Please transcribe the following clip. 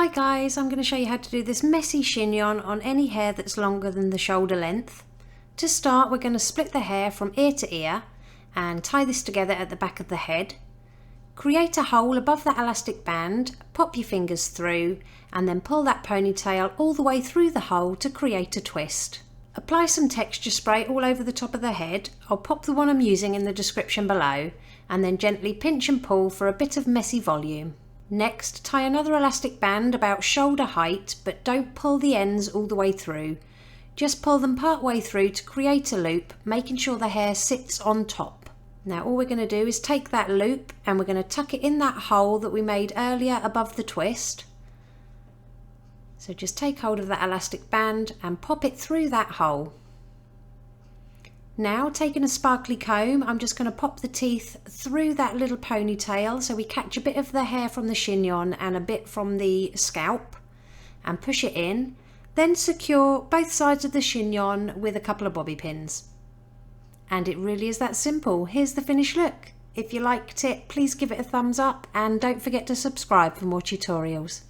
Hi guys, I'm going to show you how to do this messy chignon on any hair that's longer than the shoulder length. To start, we're going to split the hair from ear to ear and tie this together at the back of the head. Create a hole above that elastic band, pop your fingers through and then pull that ponytail all the way through the hole to create a twist. Apply some texture spray all over the top of the head. I'll pop the one I'm using in the description below and then gently pinch and pull for a bit of messy volume. Next, tie another elastic band about shoulder height, but don't pull the ends all the way through. Just pull them part way through to create a loop, making sure the hair sits on top. Now all we're going to do is take that loop and we're going to tuck it in that hole that we made earlier above the twist. So just take hold of that elastic band and pop it through that hole. Now, taking a sparkly comb, I'm just going to pop the teeth through that little ponytail so we catch a bit of the hair from the chignon and a bit from the scalp and push it in. Then secure both sides of the chignon with a couple of bobby pins. And it really is that simple. Here's the finished look. If you liked it, please give it a thumbs up and don't forget to subscribe for more tutorials.